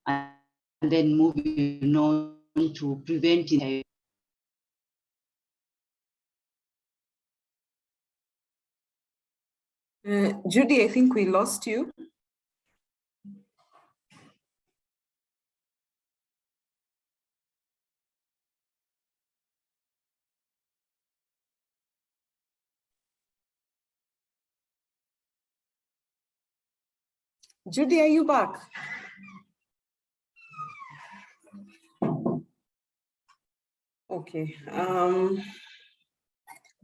and then moving on to preventing HIV. Judy, I think we lost you. Judy, are you back? Okay.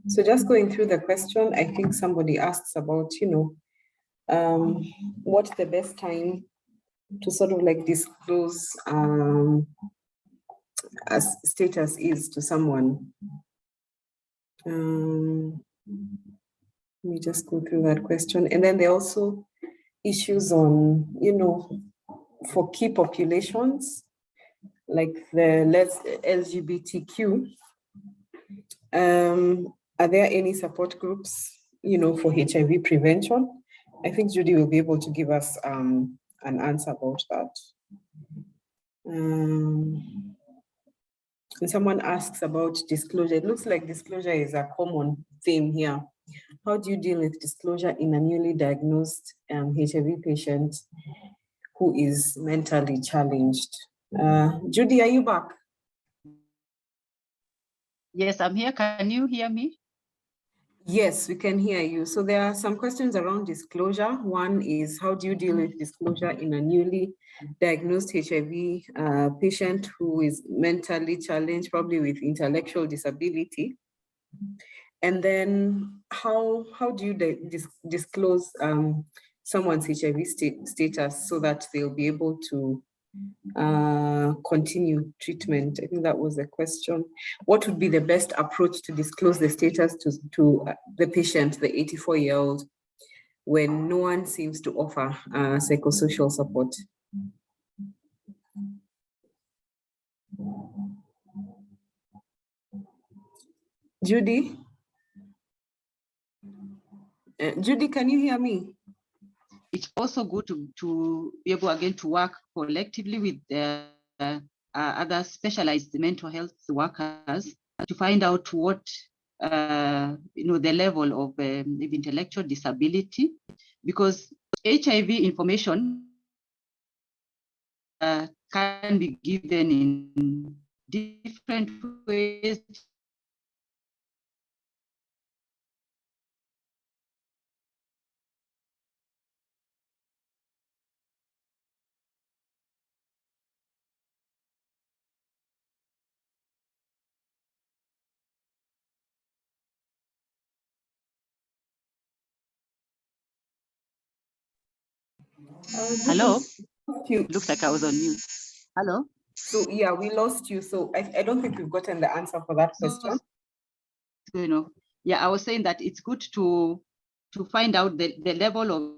So just going through the question, I think somebody asks about, what's the best time to sort of like disclose as status is to someone. Let me just go through that question. And then there are also issues on, for key populations, like the LGBTQ. Are there any support groups, for HIV prevention? I think Judy will be able to give us an answer about that. And someone asks about disclosure. It looks like disclosure is a common theme here. How do you deal with disclosure in a newly diagnosed HIV patient who is mentally challenged? Judy, are you back? Yes, I'm here. Can you hear me? Yes, we can hear you. So there are some questions around disclosure. One is, how do you deal with disclosure in a newly diagnosed HIV patient who is mentally challenged, probably with intellectual disability? And then how do you disclose someone's HIV status so that they'll be able to continue treatment? I think that was the question. What would be the best approach to disclose the status to the patient, the 84-year-old, when no one seems to offer psychosocial support? Judy? Judy, can you hear me? It's also good to be able again to work collectively with other specialized mental health workers to find out what the level of intellectual disability, because HIV information can be given in different ways. Hello? Looks like I was on mute. Hello? So yeah, we lost you. So I don't think we've gotten the answer for that question. Yeah, I was saying that it's good to find out the level of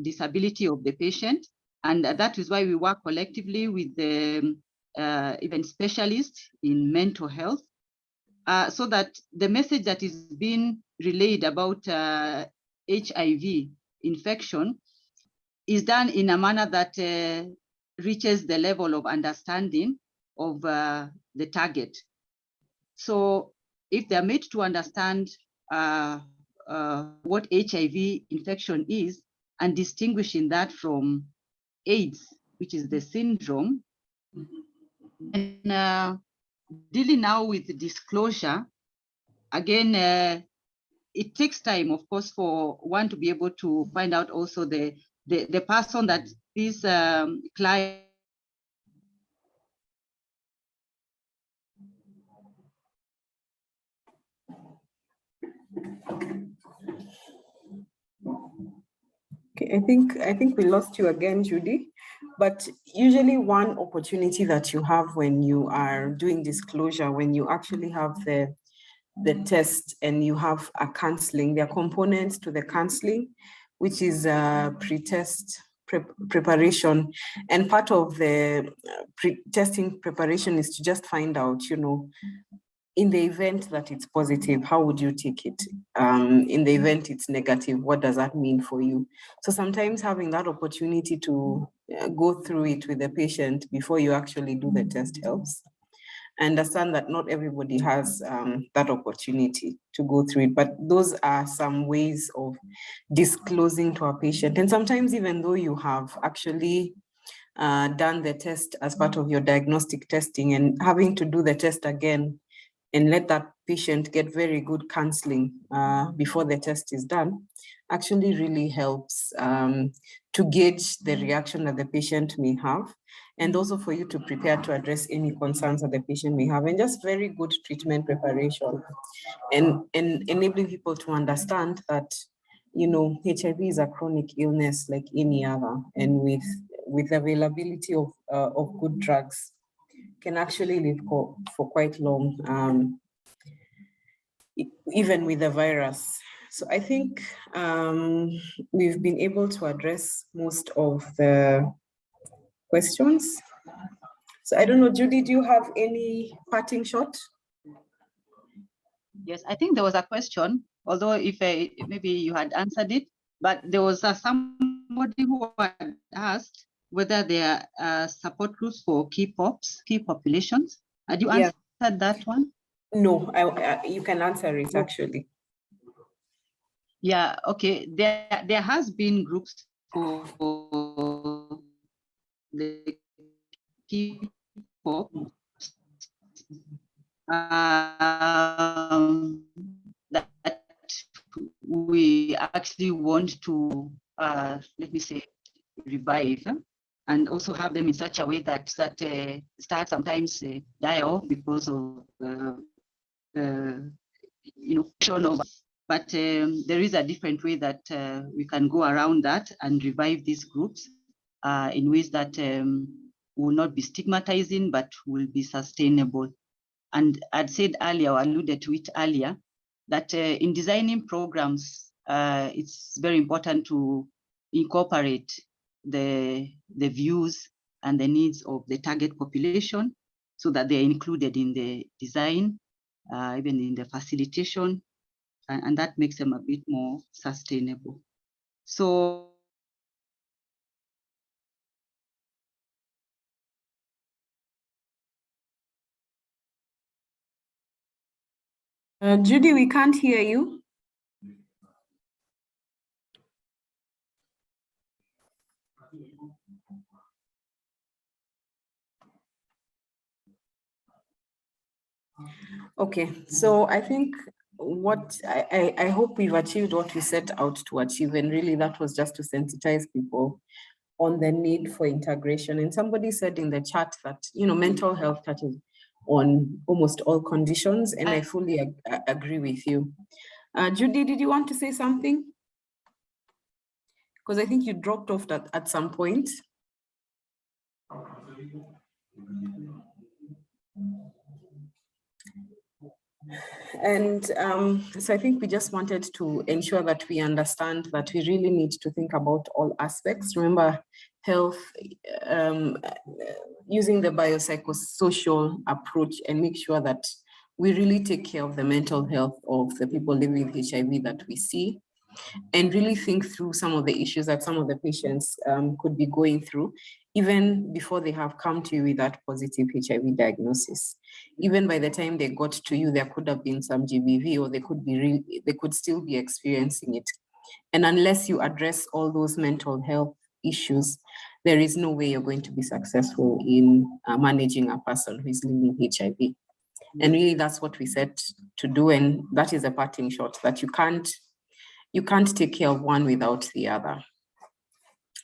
disability of the patient, and that is why we work collectively with the even specialists in mental health, so that the message that is being relayed about HIV infection is done in a manner that reaches the level of understanding of the target. So if they're made to understand what HIV infection is and distinguishing that from AIDS, which is the syndrome, and dealing now with disclosure, again, it takes time, of course, for one to be able to find out also the person that this client. Okay, I think we lost you again, Judy. But usually one opportunity that you have when you are doing disclosure, when you actually have the test and you have a counseling, there are components to the counseling, which is pre-test preparation. And part of the pre-testing preparation is to just find out, in the event that it's positive, how would you take it? In the event it's negative, what does that mean for you? So sometimes having that opportunity to go through it with the patient before you actually do the test helps. I understand that not everybody has that opportunity to go through it, but those are some ways of disclosing to a patient. And sometimes even though you have actually done the test as part of your diagnostic testing and having to do the test again and let that patient get very good counseling before the test is done actually really helps to gauge the reaction that the patient may have, and also for you to prepare to address any concerns that the patient may have, and just very good treatment preparation, and enabling people to understand that, you know, HIV is a chronic illness like any other, and with availability of good drugs, can actually live for quite long, even with the virus. So I think we've been able to address most of the questions. So I don't know, Judy, do you have any parting shot? Yes, I think there was a question, although if maybe you had answered it, but there was somebody who had asked whether there are support groups for key populations. Had you answered that one? No, you can answer it actually. Yeah, okay. There has been groups for the key pop that we actually want to let me say revive, and also have them in such a way that start sometimes die off because of but there is a different way that we can go around that and revive these groups in ways that will not be stigmatizing but will be sustainable. And I'd said earlier, or alluded to it earlier, that in designing programs, it's very important to incorporate the views and the needs of the target population so that they're included in the design, even in the facilitation, and that makes them a bit more sustainable. So Judy, we can't hear you. Okay, so I think what I hope we've achieved what we set out to achieve, and really that was just to sensitize people on the need for integration. And somebody said in the chat that, you know, mental health touches on almost all conditions, and I fully agree with you. Judy, did you want to say something? Because I think you dropped off at some point. And so I think we just wanted to ensure that we understand that we really need to think about all aspects. Remember, health, using the biopsychosocial approach, and make sure that we really take care of the mental health of the people living with HIV that we see, and really think through some of the issues that some of the patients could be going through, even before they have come to you with that positive HIV diagnosis. Even by the time they got to you, there could have been some GBV, or they could still be experiencing it. And unless you address all those mental health issues, there is no way you're going to be successful in managing a person who is living with HIV. And really, that's what we set to do. And that is a parting shot, that you can't take care of one without the other.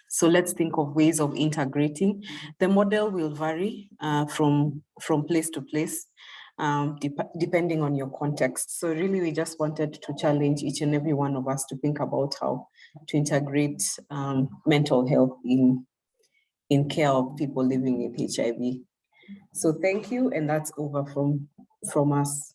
So let's think of ways of integrating. The model will vary from place to place, depending on your context. So really, we just wanted to challenge each and every one of us to think about how to integrate mental health in care of people living with HIV. So thank you, and that's over from us.